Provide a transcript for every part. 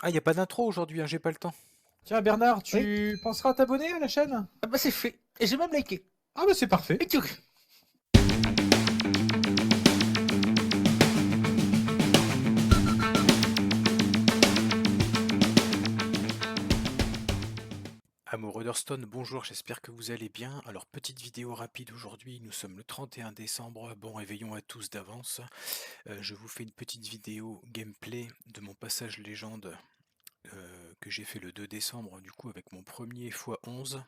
Ah, y a pas d'intro aujourd'hui, hein, j'ai pas le temps. Tiens Bernard, Oui. tu penseras à t'abonner à la chaîne? Ah bah c'est fait. Et j'ai même liké. Ah bah c'est parfait. Et tu... Amoureux d'Hearthstone, bonjour, j'espère que vous allez bien. Alors, petite vidéo rapide aujourd'hui, nous sommes le 31 décembre, bon réveillon à tous d'avance. Je vous fais une petite vidéo gameplay de mon passage légende que j'ai fait le 2 décembre, du coup avec mon premier x11.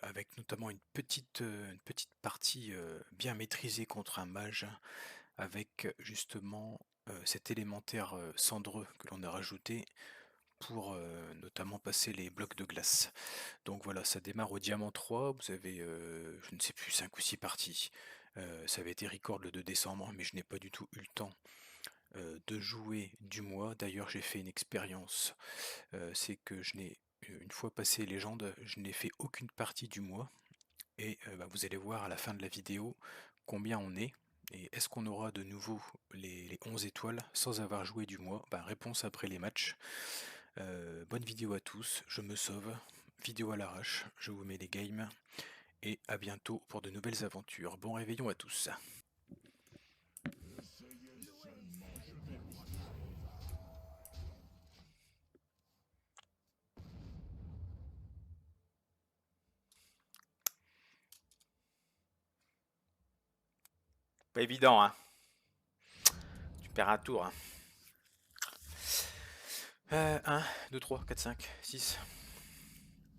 Avec notamment une petite partie bien maîtrisée contre un mage, avec justement cet élémentaire cendreux que l'on a rajouté pour notamment passer les blocs de glace. Donc voilà, ça démarre au diamant 3, vous avez, je ne sais plus, 5 ou 6 parties. Ça avait été record le 2 décembre, mais je n'ai pas du tout eu le temps de jouer du mois. D'ailleurs, j'ai fait une expérience, c'est que une fois passé légende, je n'ai fait aucune partie du mois. Et bah, vous allez voir à la fin de la vidéo combien on est. Et est-ce qu'on aura de nouveau les 11 étoiles sans avoir joué du mois? Bah, réponse après les matchs. Bonne vidéo à tous, je me sauve. Vidéo à l'arrache, je vous mets les games. Et à bientôt pour de nouvelles aventures. Bon réveillon à tous. Pas évident, hein. Tu perds un tour, hein. 1, 2, 3, 4, 5, 6,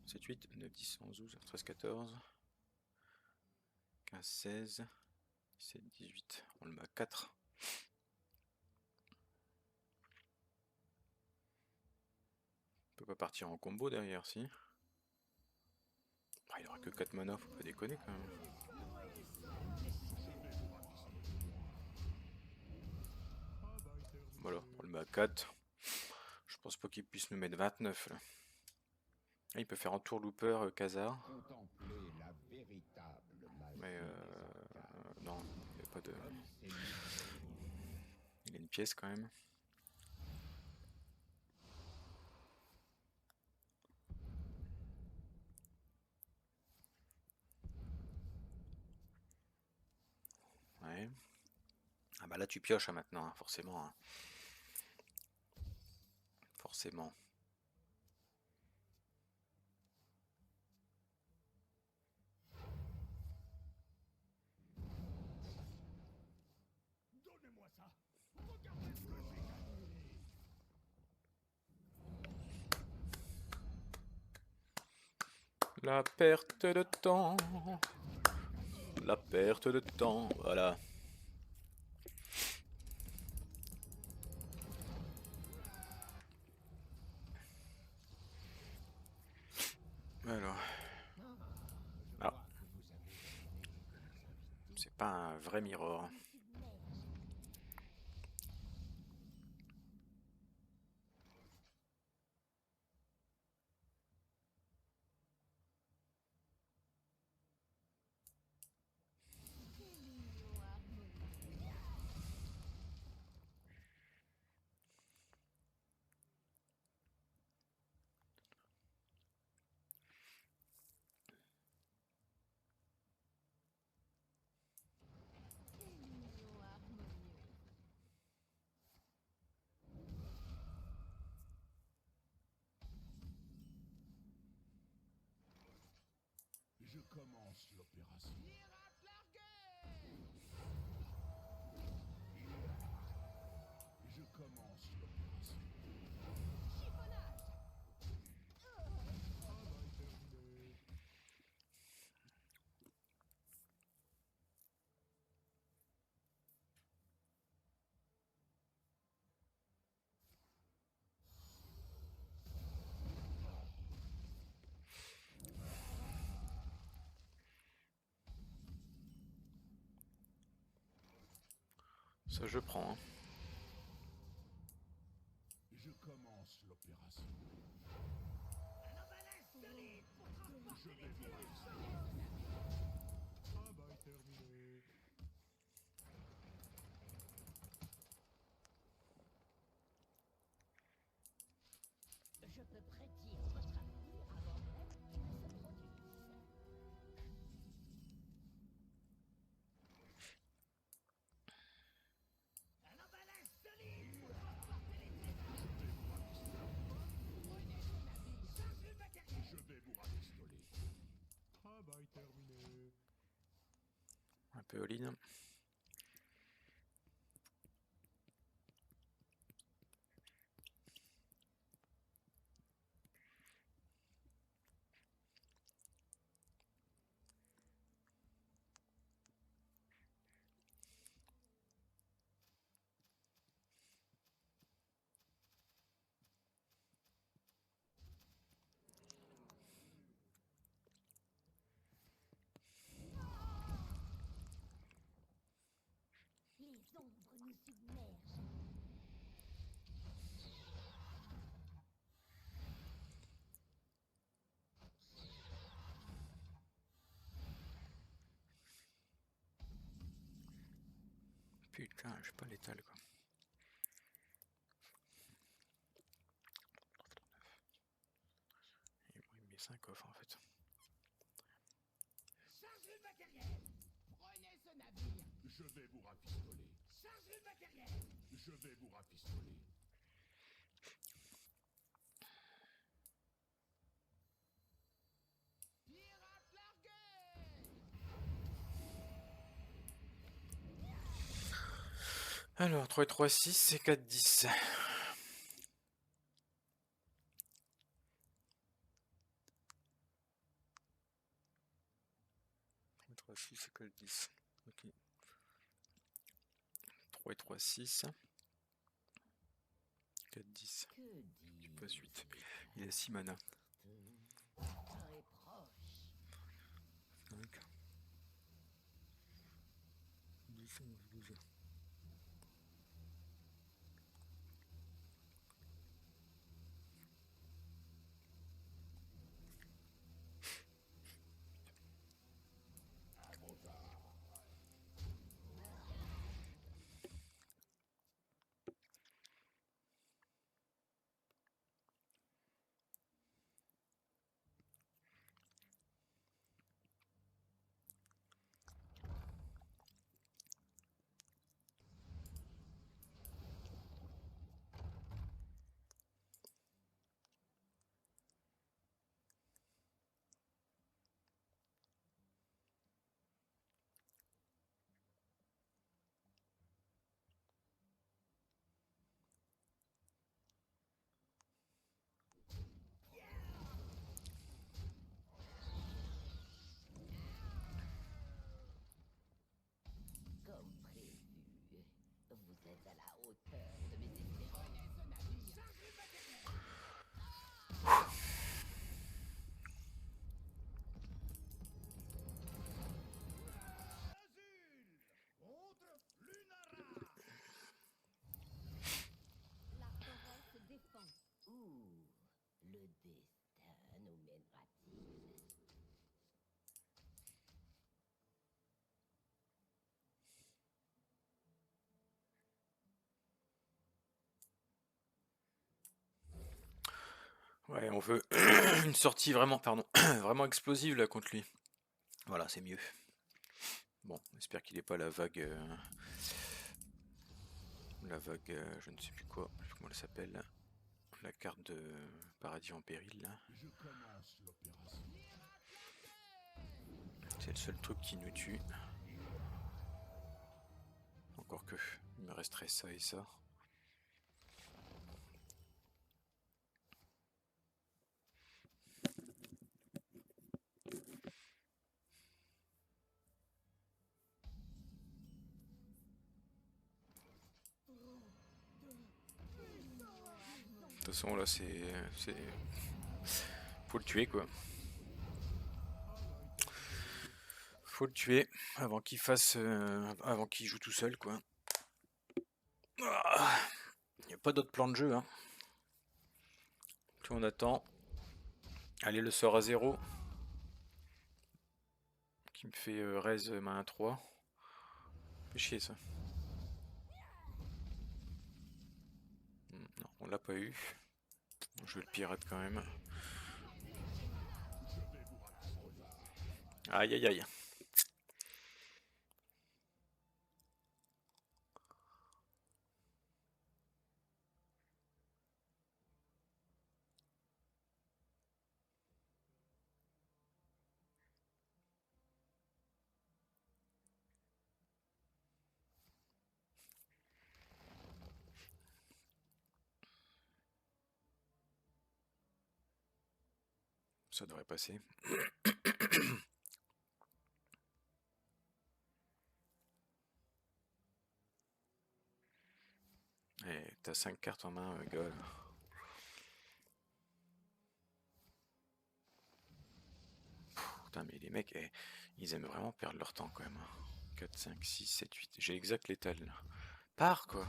7, 8, 9, 10, 11, 12, 13, 14, 15, 16, 17, 18. On le met à 4. On peut pas partir en combo derrière, si. Ah, il aura que 4 mana, faut pas déconner quand même. Voilà, on le met à 4. Je pense pas qu'il puisse nous mettre 29 là. Ah, il peut faire un tour looper Khazar. Mais non, il n'y a pas de. Il a une pièce quand même. Ouais. Ah bah là tu pioches hein, maintenant, hein, forcément. Hein. Forcément. La perte de temps. La perte de temps. Voilà. Alors. Ah. C'est pas un vrai mirror. Je commence l'opération. Je commence l'opération. Ça je prends. Hein. Je commence l'opération. Travail terminé. Je peux prédire votre avenir avant même qu'il ne se produise. Un emballage solide pour transporter les trésors. Prenez ce navire. Chargez le matériel. Je vais vous rafistoler. Travail terminé. Un peu all-in. Les ombres nous submergent. Putain, je suis pas létal quoi. Et bon, il met 5 coffres en fait. Chargez le matériel. Prenez ce navire. Je vais vous rafistoler. Chargez le matériel. Je vais vous rafistoler. Pirates largués. Alors 3 et 3, 6 c'est 4, 10. 3, 6 c'est 4, 10. Ok. 3 et 3, 6. 4, 10. Que dis-je? Il passe 8. Il a 6 mana. Très proche. 5. 10, 11, 12. Comme prévu, vous êtes à la hauteur de mes espérances. Prenez ce navire. Chargez le matériel. Azul contre Lunara. La forêt se défend. Où le destin nous mènera-t-il? Ouais, on veut une sortie vraiment, pardon, vraiment explosive là contre lui. Voilà, c'est mieux. Bon, j'espère qu'il n'est pas la vague, je ne sais plus quoi, je sais plus comment elle s'appelle, la carte de paradis en péril là. Je commence l'opération. C'est le seul truc qui nous tue. Encore que, il me resterait ça et ça. De toute façon là c'est faut le tuer quoi. Faut le tuer avant qu'il fasse avant qu'il joue tout seul quoi. Il n'y a pas d'autre plan de jeu hein. Puis on attend. Allez, le sort à 0 qui me fait raise main 3. Fait chier ça. Non, on l'a pas eu. Je le pirate quand même. Aïe aïe aïe. Ça devrait passer. Et t'as 5 cartes en main, gueule. Putain, mais les mecs, ils aiment vraiment perdre leur temps quand même. 4, 5, 6, 7, 8. J'ai exact létal là. Pars quoi.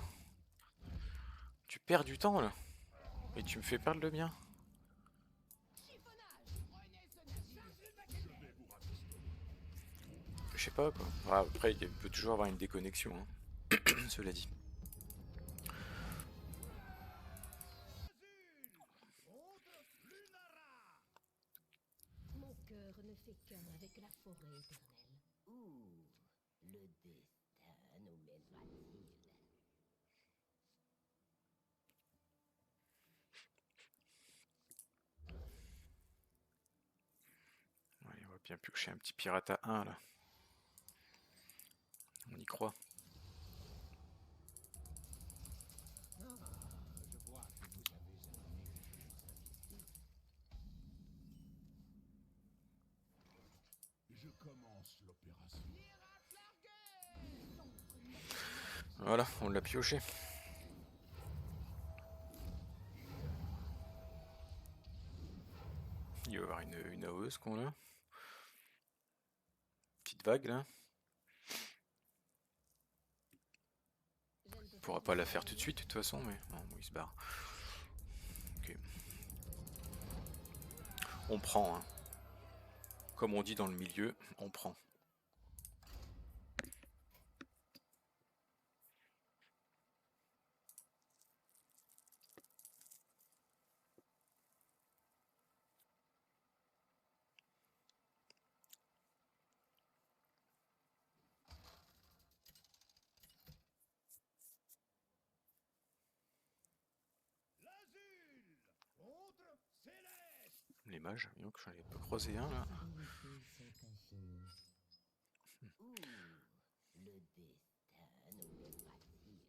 Tu perds du temps là. Et tu me fais perdre le mien. Je sais pas quoi. Ah, après, il peut toujours avoir une déconnexion, hein. Cela dit. Mon cœur ne fait qu'un avec la forêt éternelle. Où le destin nous mènera-t-il? Ouais, on va bien piocher un petit pirate à 1 là. On y croit. Je commence l'opération. Voilà, on l'a pioché. Il va y avoir une AOE qu'on a. Petite vague là. On pourra pas la faire tout de suite de toute façon, mais non, bon, il se barre. Ok. On prend, hein. Comme on dit dans le milieu, on prend. L'azul contre céleste. Les mages, donc j'en ai pas croisé un là. Où le destin nous mènera-t-il?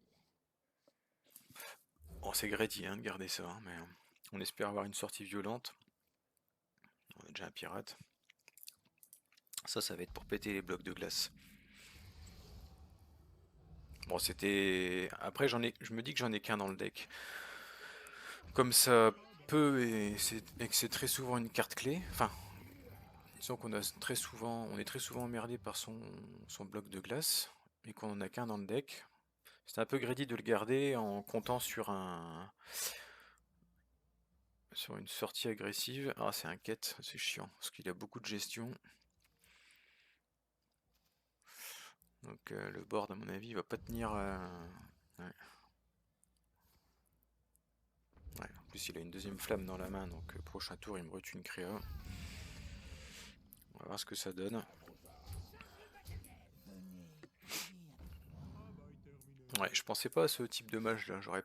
Bon, c'est greedy hein, de garder ça, hein, mais on espère avoir une sortie violente. On a déjà un pirate. Ça va être pour péter les blocs de glace. Bon, c'était... Après, je me dis que j'en ai qu'un dans le deck. Comme ça peut et que c'est très souvent une carte clé. Enfin, disons qu'on a on est très souvent emmerdé par son bloc de glace et qu'on en a qu'un dans le deck. C'est un peu greedy de le garder en comptant sur une sortie agressive. Ah, c'est un quête, c'est chiant parce qu'il a beaucoup de gestion. Donc le board, à mon avis, il va pas tenir. Ouais. Ouais, en plus, il a une deuxième flamme dans la main, donc prochain tour, il me retue une créa. On va voir ce que ça donne. Ouais, je pensais pas à ce type de mage là. J'aurais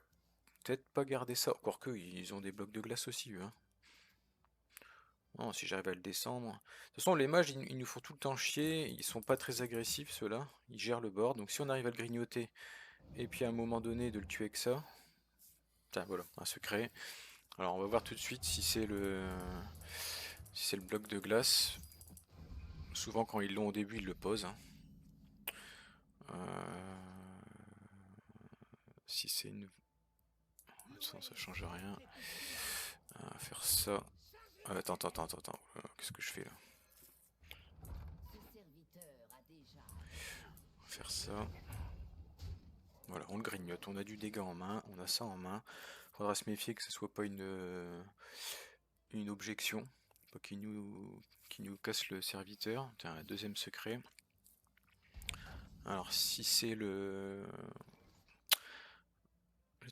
peut-être pas gardé ça. Quoique, ils ont des blocs de glace aussi, eux, hein. Non, si j'arrive à le descendre. De toute façon, les mages, ils nous font tout le temps chier. Ils sont pas très agressifs, ceux-là. Ils gèrent le board. Donc si on arrive à le grignoter, et puis à un moment donné de le tuer avec ça. Tiens, voilà, un secret. Alors on va voir tout de suite si c'est le bloc de glace. Souvent quand ils l'ont au début, ils le posent, hein. Si c'est une... Ça change rien. Faire ça. Attends. Qu'est-ce que je fais là? Ce serviteur a déjà Faire ça. Voilà, on le grignote. On a du dégât en main. On a ça en main. Faudra se méfier que ce soit pas une objection. Pas qu'il nous casse le serviteur. Tiens, un deuxième secret. Alors si c'est le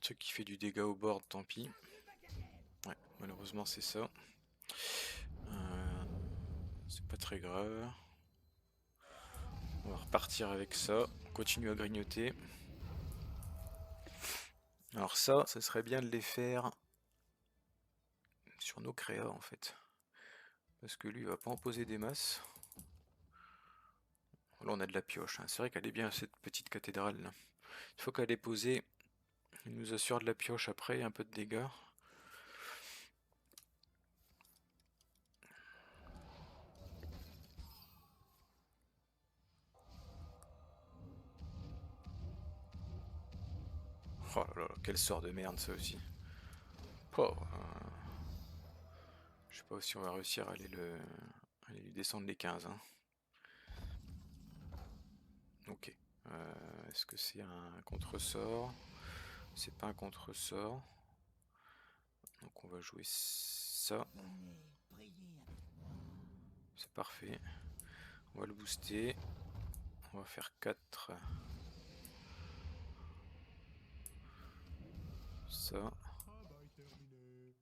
truc qui fait du dégât au board, tant pis. Ouais, Malheureusement, c'est ça. Euh, c'est pas très grave. On va repartir avec ça. On continue à grignoter. Alors ça serait bien de les faire sur nos créas en fait. Parce que lui, il va pas en poser des masses. Là, on a de la pioche, hein. C'est vrai qu'elle est bien cette petite cathédrale là. Une fois qu'elle est posée, il nous assure de la pioche après, un peu de dégâts. Oh là là, quel sort de merde ça aussi. Oh, je sais pas si on va réussir à aller lui descendre les 15. Hein. Ok. Est-ce que c'est un contre-sort? C'est pas un contre-sort. Donc on va jouer ça. C'est parfait. On va le booster. On va faire 4. Ça. Travail terminé.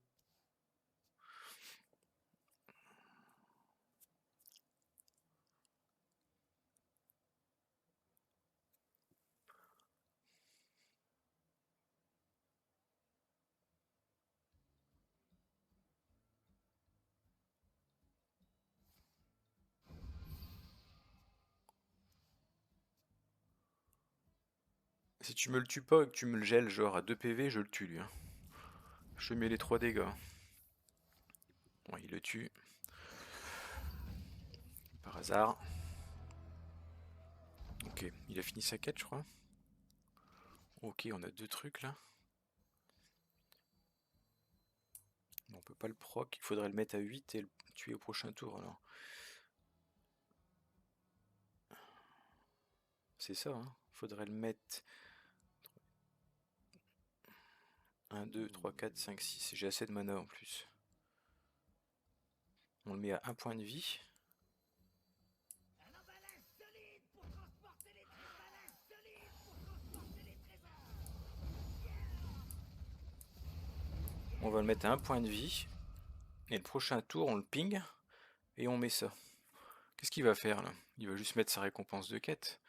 Si tu me le tues pas et que tu me le gèles genre à 2 PV, je le tue lui. Hein. Je mets les 3 dégâts. Bon, il le tue. Par hasard. Ok, il a fini sa quête, je crois. Ok, on a 2 trucs là. On peut pas le proc, il faudrait le mettre à 8 et le tuer au prochain tour alors. C'est ça, hein. Faudrait le mettre 1, 2, 3, 4, 5, 6. J'ai assez de mana en plus. On le met à 1 point de vie. On va le mettre à 1 point de vie. Et le prochain tour, on le ping. Et on met ça. Qu'est-ce qu'il va faire là? Il va juste mettre sa récompense de quête.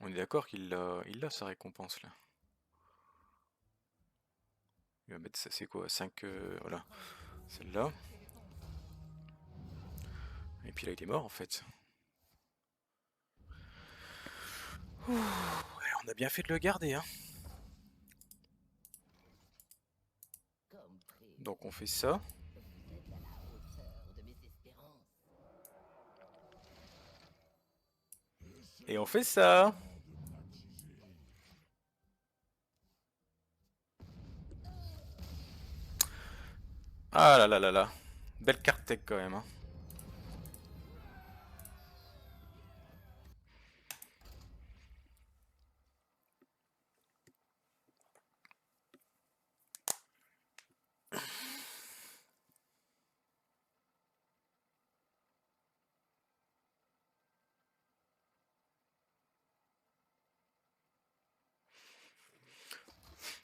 On est d'accord qu'il a sa récompense là. Il va mettre ça, c'est quoi? 5, voilà. Celle-là. Et puis là, il est mort en fait. Ouh, ouais, on a bien fait de le garder, hein. Donc on fait ça. Et on fait ça. Ah là là là là. Belle carte tech quand même, hein.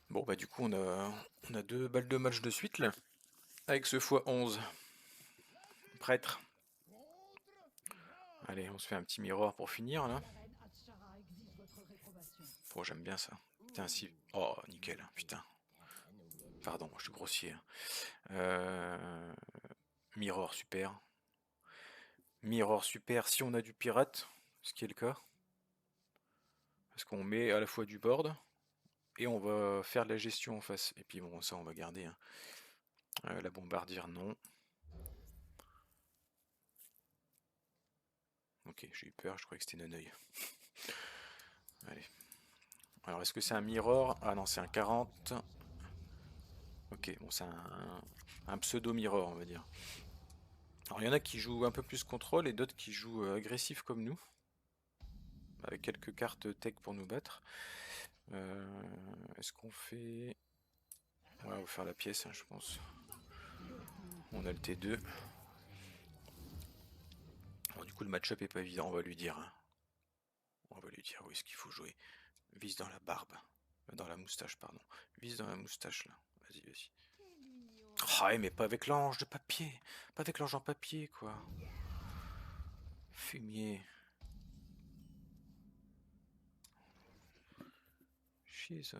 Bon bah du coup on a 2 balles de match de suite là. Avec ce x11. Prêtre. Allez, on se fait un petit miroir pour finir là. Oh, j'aime bien ça. Putain, si. Oh, nickel, putain. Pardon, je suis grossier. Mirror, super. Mirror, super, si on a du pirate, ce qui est le cas. Parce qu'on met à la fois du board, et on va faire de la gestion en face. Et puis bon, ça on va garder. Hein. La bombardière, non. Ok, j'ai eu peur, je croyais que c'était Naneuil. Allez. Alors, est-ce que c'est un mirror? Ah non, c'est un 40. Ok, bon, c'est un pseudo-mirror, on va dire. Alors, il y en a qui jouent un peu plus contrôle et d'autres qui jouent agressif comme nous. Avec quelques cartes tech pour nous battre. Est-ce qu'on fait... Ouais, on va faire la pièce, hein, je pense. On a le T2. Bon, du coup, le match-up est pas évident, on va lui dire. Hein. On va lui dire où est-ce qu'il faut jouer. Vise dans la barbe. Dans la moustache, pardon. Vise dans la moustache, là. Vas-y, vas-y. Ah ouais, mais pas avec l'ange de papier. Pas avec l'ange en papier, quoi. Fumier. Chier, ça.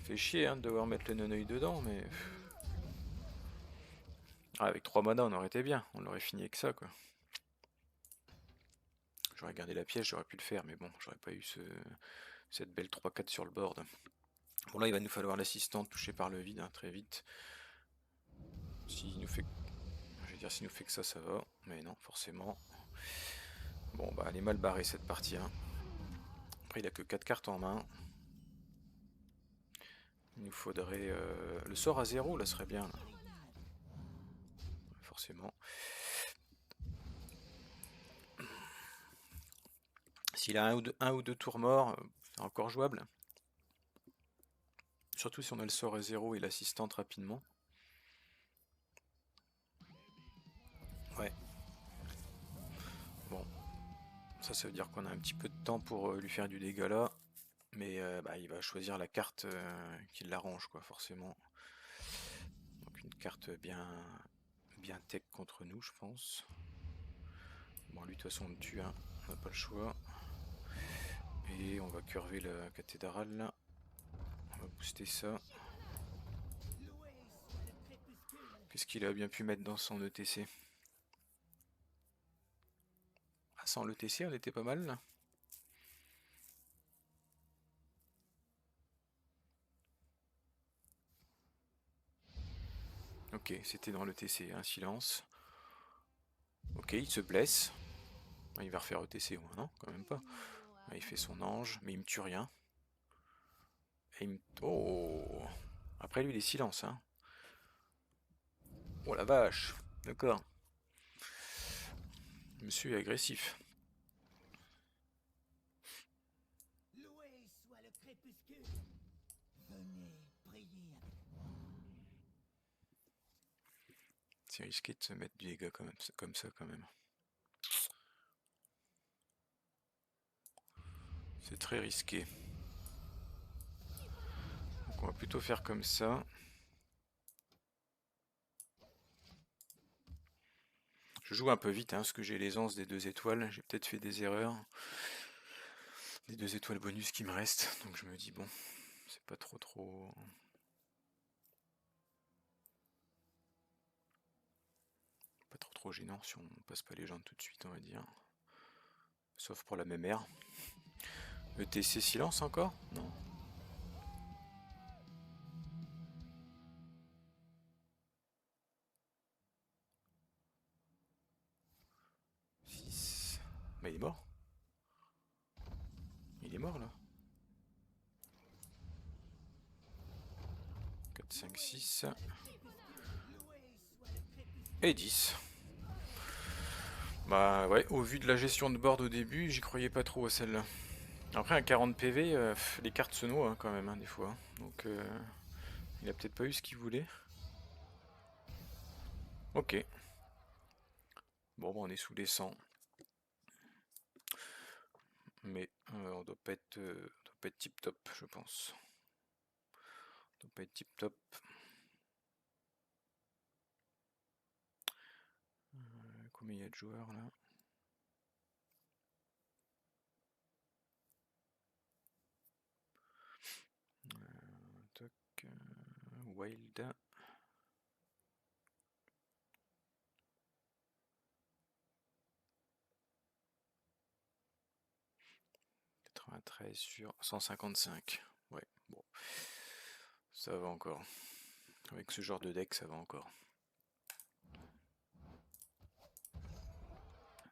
Fait chier, hein, de devoir mettre le noneuil dedans, mais... Ah, avec 3 mana, on aurait été bien. On l'aurait fini avec ça, quoi. J'aurais gardé la pièce, j'aurais pu le faire, mais bon, j'aurais pas eu cette belle 3-4 sur le board. Bon, là, il va nous falloir l'assistante touchée par le vide, hein, très vite. S'il nous fait... Je vais dire, s'il nous fait que ça va. Mais non, forcément. Bon, bah, elle est mal barrée, cette partie, hein. Après, il a que 4 cartes en main. Il nous faudrait... Le sort à 0, là, serait bien, là. Forcément. S'il a un ou deux tours morts, c'est encore jouable. Surtout si on a le sort à 0 et l'assistante rapidement. Ouais. Bon. Ça veut dire qu'on a un petit peu de temps pour lui faire du dégât là. Mais bah, il va choisir la carte qui l'arrange, quoi, forcément. Donc une carte bien tech contre nous, je pense. Bon, lui, de toute façon, on le tue, hein. On n'a pas le choix. Et on va curver la cathédrale, là. On va booster ça. Qu'est-ce qu'il a bien pu mettre dans son ETC? Ah, sans l'ETC, on était pas mal, là. Ok, c'était dans l'ETC, un silence. Ok, il se blesse. Il va refaire ETC, ouais, non, quand même pas. Il fait son ange, mais il me tue rien. Et il me... Oh! Après lui, les silences, hein. Oh la vache! D'accord. Monsieur est agressif. C'est risqué de se mettre du dégât comme ça, quand même. C'est très risqué. Donc on va plutôt faire comme ça. Je joue un peu vite, hein, parce que j'ai l'aisance des 2 étoiles. J'ai peut-être fait des erreurs. Des 2 étoiles bonus qui me restent. Donc je me dis, bon, c'est pas trop... Pas trop gênant si on passe pas les gens tout de suite, on va dire. Sauf pour la même ère. ETC silence encore? Non. Bah il est mort. Il est mort là. 4, 5, 6. Et 10. Bah ouais, au vu de la gestion de board au début, j'y croyais pas trop à celle-là. Après un 40 PV, les cartes se noient, hein, quand même, hein, des fois. Donc il a peut-être pas eu ce qu'il voulait. Ok. Bon, bah, on est sous les 100. Mais on doit pas être tip top, je pense. On doit pas être tip top. Combien il y a de joueurs là? Wild. 93 sur 155. Ouais, bon. Ça va encore. Avec ce genre de deck, ça va encore.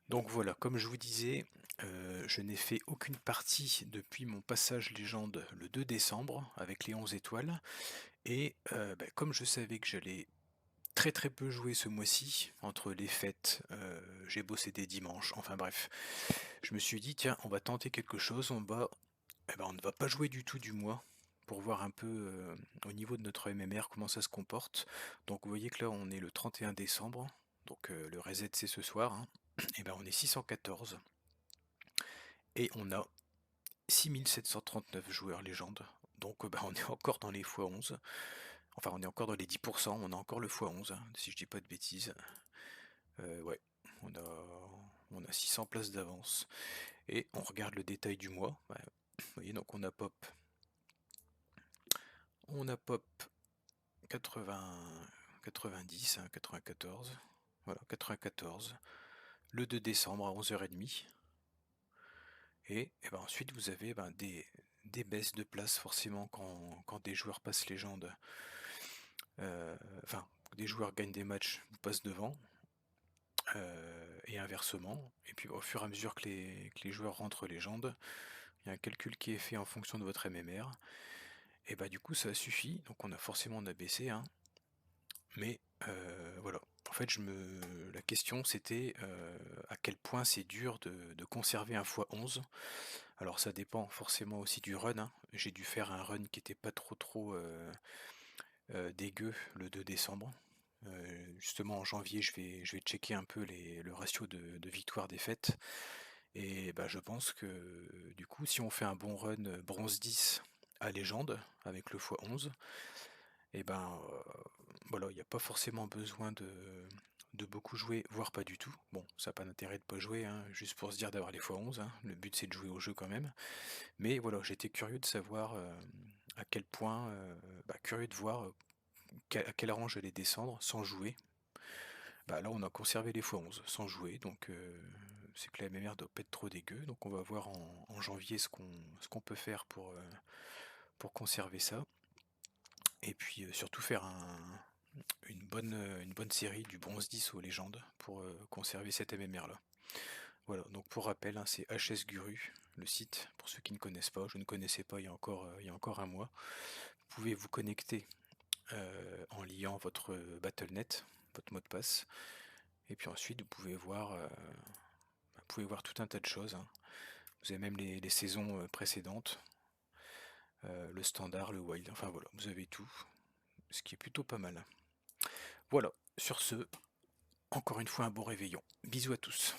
Donc voilà, comme je vous disais, je n'ai fait aucune partie depuis mon passage légende le 2 décembre avec les 11 étoiles. Et bah, comme je savais que j'allais très peu jouer ce mois-ci, entre les fêtes, j'ai bossé des dimanches, enfin bref, je me suis dit tiens, on va tenter quelque chose, eh ben, on ne va pas jouer du tout du mois pour voir un peu au niveau de notre MMR comment ça se comporte. Donc vous voyez que là on est le 31 décembre, donc le reset c'est ce soir, hein. Et ben on est 614 et on a 6739 joueurs légendes. Donc bah, on est encore dans les x11. Enfin, on est encore dans les 10%, on a encore le x11, hein, si je dis pas de bêtises. Ouais, on a 600 places d'avance. Et on regarde le détail du mois. Bah, vous voyez, donc on a pop 80, 90, hein, 94. Voilà, 94. Le 2 décembre à 11h30. Et ben ensuite, vous avez des baisses de place, forcément, quand des joueurs passent légende. Enfin, des joueurs gagnent des matchs, vous passent devant. Et inversement. Et puis au fur et à mesure que les joueurs rentrent légende, il y a un calcul qui est fait en fonction de votre MMR. Et bah du coup ça suffit, donc on a forcément baissé, hein. Mais voilà. En fait la question c'était à quel point c'est dur de conserver un x11. Alors ça dépend forcément aussi du run, hein. J'ai dû faire un run qui était pas trop dégueu le 2 décembre. Justement en janvier je vais checker un peu le ratio de victoire-défaite. Et bah, je pense que du coup si on fait un bon run bronze 10 à légende avec le x11, et ben voilà, il n'y a pas forcément besoin de beaucoup jouer, voire pas du tout. Bon, ça n'a pas d'intérêt de pas jouer, hein, juste pour se dire d'avoir les x11, hein. Le but c'est de jouer au jeu quand même. Mais voilà, j'étais curieux de savoir à quel point, curieux de voir à quel rang j'allais descendre sans jouer. Bah là on a conservé les x11 sans jouer, donc c'est que la MMR doit pas être trop dégueu, donc on va voir en janvier ce qu'on peut faire pour conserver ça. Et puis surtout faire une bonne série du bronze 10 aux légendes pour conserver cette MMR là. Voilà, donc pour rappel, hein, c'est HS Guru, le site, pour ceux qui ne connaissent pas, je ne connaissais pas il y a encore un mois. Vous pouvez vous connecter en liant votre Battle.net, votre mot de passe. Et puis ensuite, vous pouvez voir tout un tas de choses, hein. Vous avez même les saisons précédentes, le standard, le wild, enfin voilà, vous avez tout, ce qui est plutôt pas mal. Voilà, sur ce, encore une fois un bon réveillon. Bisous à tous.